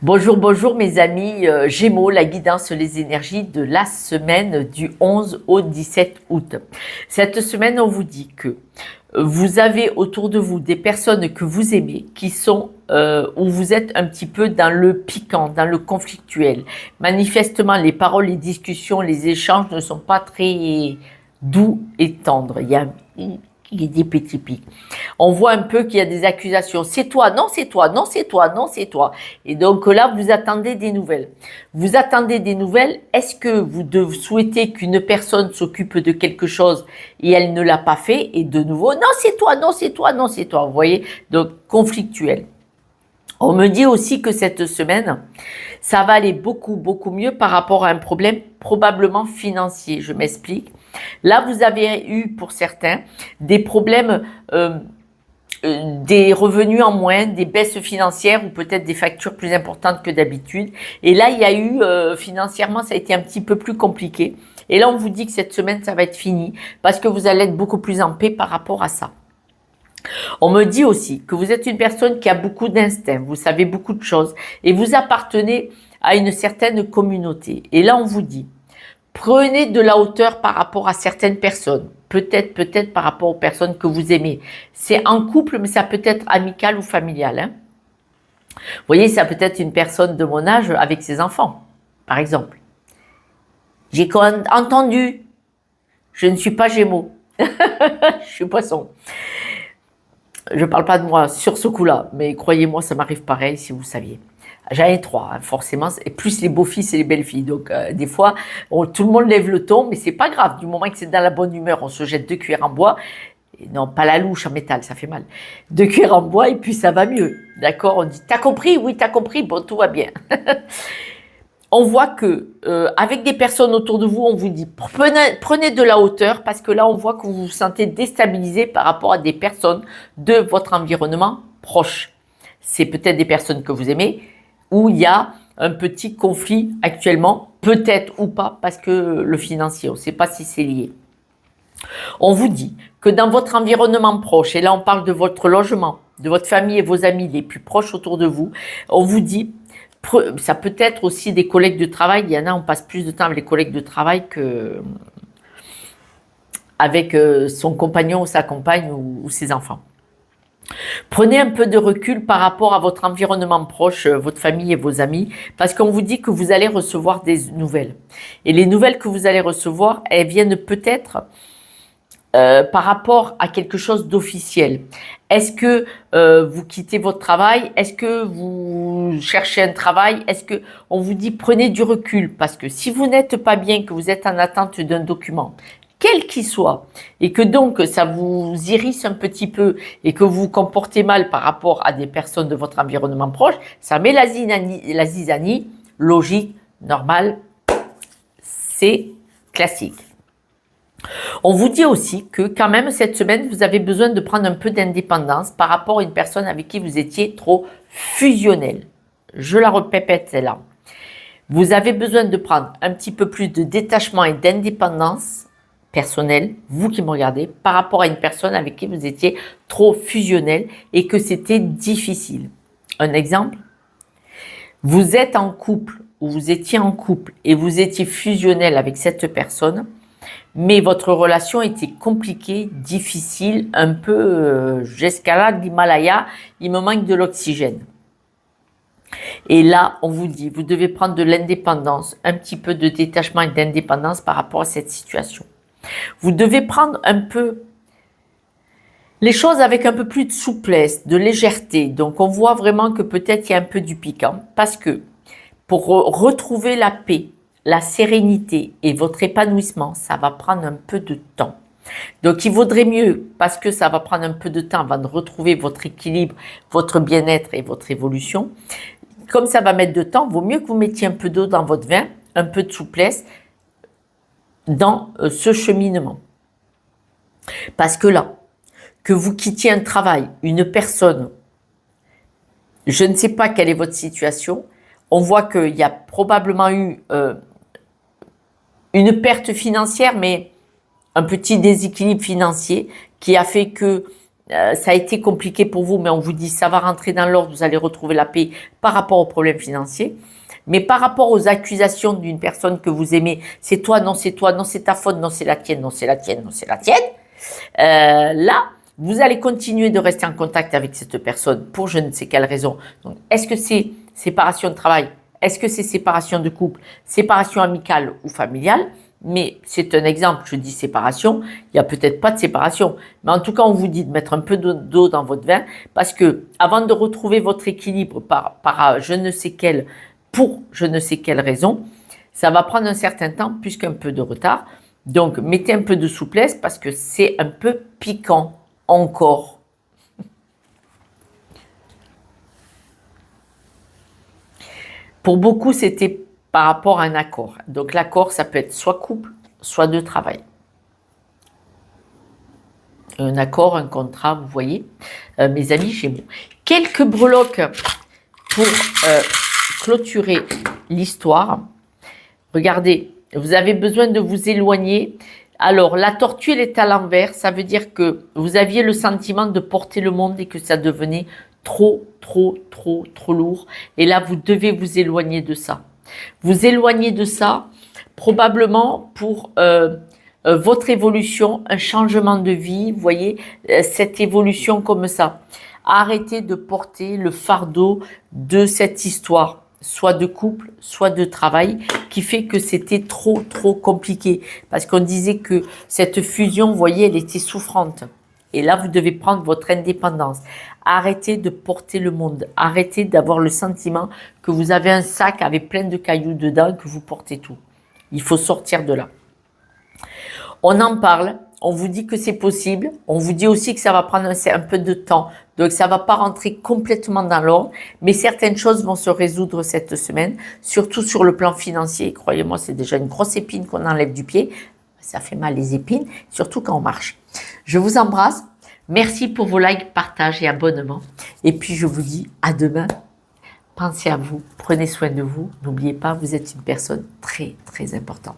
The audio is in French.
Bonjour, bonjour mes amis Gémeaux, la guidance, les énergies de la semaine du 11 au 17 août. Cette semaine, on vous dit que vous avez autour de vous des personnes que vous aimez qui sont où vous êtes un petit peu dans le piquant, dans le conflictuel. Manifestement, les paroles, les discussions, les échanges ne sont pas très doux et tendres. Il y a des petits pics. On voit un peu qu'il y a des accusations. C'est toi, non, c'est toi, non, c'est toi, non, c'est toi. Et donc là, vous attendez des nouvelles. Vous attendez des nouvelles. Est-ce que vous souhaitez qu'une personne s'occupe de quelque chose et elle ne l'a pas fait? Et de nouveau, non, c'est toi, non, c'est toi, non, c'est toi. Vous voyez? Donc, conflictuel. On me dit aussi que cette semaine, ça va aller beaucoup, beaucoup mieux par rapport à un problème probablement financier. Je m'explique. Là, vous avez eu, pour certains, des problèmes, des revenus en moins, des baisses financières ou peut-être des factures plus importantes que d'habitude. Et là, il y a eu, financièrement, ça a été un petit peu plus compliqué. Et là, on vous dit que cette semaine, ça va être fini parce que vous allez être beaucoup plus en paix par rapport à ça. On me dit aussi que vous êtes une personne qui a beaucoup d'instinct, vous savez beaucoup de choses et vous appartenez à une certaine communauté. Et là, on vous dit, prenez de la hauteur par rapport à certaines personnes, peut-être par rapport aux personnes que vous aimez. C'est en couple, mais ça peut être amical ou familial. Hein. Vous voyez, ça peut être une personne de mon âge avec ses enfants, par exemple. J'ai entendu, je ne suis pas Gémeaux, je suis Poisson. Je ne parle pas de moi sur ce coup-là, mais croyez-moi, ça m'arrive pareil si vous saviez. J'en ai trois, hein, forcément, et plus les beaux-fils et les belles-filles. Donc, des fois, tout le monde lève le ton, mais c'est pas grave. Du moment que c'est dans la bonne humeur, on se jette 2 cuillères en bois. Et non, pas la louche en métal, ça fait mal. 2 cuillères en bois, et puis ça va mieux. D'accord? On dit, t'as compris? Oui, t'as compris. Bon, tout va bien. On voit que avec des personnes autour de vous, on vous dit prenez de la hauteur parce que là, on voit que vous vous sentez déstabilisé par rapport à des personnes de votre environnement proche. C'est peut-être des personnes que vous aimez où il y a un petit conflit actuellement, peut-être ou pas, parce que le financier, on ne sait pas si c'est lié. On vous dit que dans votre environnement proche, et là on parle de votre logement, de votre famille et vos amis les plus proches autour de vous, on vous dit ça peut être aussi des collègues de travail. Il y en a, on passe plus de temps avec les collègues de travail que avec son compagnon ou sa compagne ou ses enfants. Prenez un peu de recul par rapport à votre environnement proche, votre famille et vos amis, parce qu'on vous dit que vous allez recevoir des nouvelles. Et les nouvelles que vous allez recevoir, elles viennent peut-être par rapport à quelque chose d'officiel. Est-ce que vous quittez votre travail? Est-ce que vous cherchez un travail? Est-ce que on vous dit prenez du recul? Parce que si vous n'êtes pas bien, que vous êtes en attente d'un document, quel qu'il soit, et que donc ça vous irrite un petit peu et que vous vous comportez mal par rapport à des personnes de votre environnement proche, ça met la zizanie, logique, normal, c'est classique. On vous dit aussi que quand même cette semaine, vous avez besoin de prendre un peu d'indépendance par rapport à une personne avec qui vous étiez trop fusionnel. Je la répète celle-là. Vous avez besoin de prendre un petit peu plus de détachement et d'indépendance personnelle, vous qui me regardez, par rapport à une personne avec qui vous étiez trop fusionnel et que c'était difficile. Un exemple, vous êtes en couple ou vous étiez en couple et vous étiez fusionnel avec cette personne, mais votre relation était compliquée, difficile, un peu, j'escalade l'Himalaya, il me manque de l'oxygène. Et là, on vous dit, vous devez prendre de l'indépendance, un petit peu de détachement et d'indépendance par rapport à cette situation. Vous devez prendre un peu les choses avec un peu plus de souplesse, de légèreté. Donc, on voit vraiment que peut-être il y a un peu du piquant, parce que pour retrouver la paix, la sérénité et votre épanouissement, ça va prendre un peu de temps. Donc, il vaudrait mieux, parce que ça va prendre un peu de temps avant de retrouver votre équilibre, votre bien-être et votre évolution. Comme ça va mettre de temps, vaut mieux que vous mettiez un peu d'eau dans votre vin, un peu de souplesse dans ce cheminement. Parce que là, que vous quittiez un travail, une personne, je ne sais pas quelle est votre situation, on voit qu'il y a probablement eu une perte financière, mais un petit déséquilibre financier qui a fait que ça a été compliqué pour vous, mais on vous dit ça va rentrer dans l'ordre, vous allez retrouver la paix par rapport aux problèmes financiers. Mais par rapport aux accusations d'une personne que vous aimez, c'est toi, non c'est ta faute, non c'est la tienne, non c'est la tienne, non c'est la tienne. Là, vous allez continuer de rester en contact avec cette personne pour je ne sais quelle raison. Donc, est-ce que c'est séparation de travail? Est-ce que c'est séparation de couple, séparation amicale ou familiale? Mais c'est un exemple, je dis séparation, il n'y a peut-être pas de séparation. Mais en tout cas, on vous dit de mettre un peu d'eau dans votre vin parce que avant de retrouver votre équilibre par je ne sais quelle, pour je ne sais quelle raison, ça va prendre un certain temps puisqu'un peu de retard. Donc, mettez un peu de souplesse parce que c'est un peu piquant encore. Pour beaucoup, c'était par rapport à un accord. Donc, l'accord, ça peut être soit couple, soit de travail. Un accord, un contrat, vous voyez. Mes amis Gémeaux. Quelques breloques pour clôturer l'histoire. Regardez, vous avez besoin de vous éloigner. Alors, la tortue, elle est à l'envers. Ça veut dire que vous aviez le sentiment de porter le monde et que ça devenait trop lourd. Et là, vous devez vous éloigner de ça. Vous éloigner de ça, probablement pour votre évolution, un changement de vie. Vous voyez, cette évolution comme ça. Arrêtez de porter le fardeau de cette histoire, soit de couple, soit de travail, qui fait que c'était trop compliqué. Parce qu'on disait que cette fusion, vous voyez, elle était souffrante. Et là, vous devez prendre votre indépendance. Arrêtez de porter le monde. Arrêtez d'avoir le sentiment que vous avez un sac avec plein de cailloux dedans et que vous portez tout. Il faut sortir de là. On en parle. On vous dit que c'est possible. On vous dit aussi que ça va prendre un peu de temps. Donc, ça ne va pas rentrer complètement dans l'ordre. Mais certaines choses vont se résoudre cette semaine, surtout sur le plan financier. Croyez-moi, c'est déjà une grosse épine qu'on enlève du pied. Ça fait mal les épines, surtout quand on marche. Je vous embrasse. Merci pour vos likes, partages et abonnements. Et puis, je vous dis à demain. Pensez à vous. Prenez soin de vous. N'oubliez pas, vous êtes une personne très importante.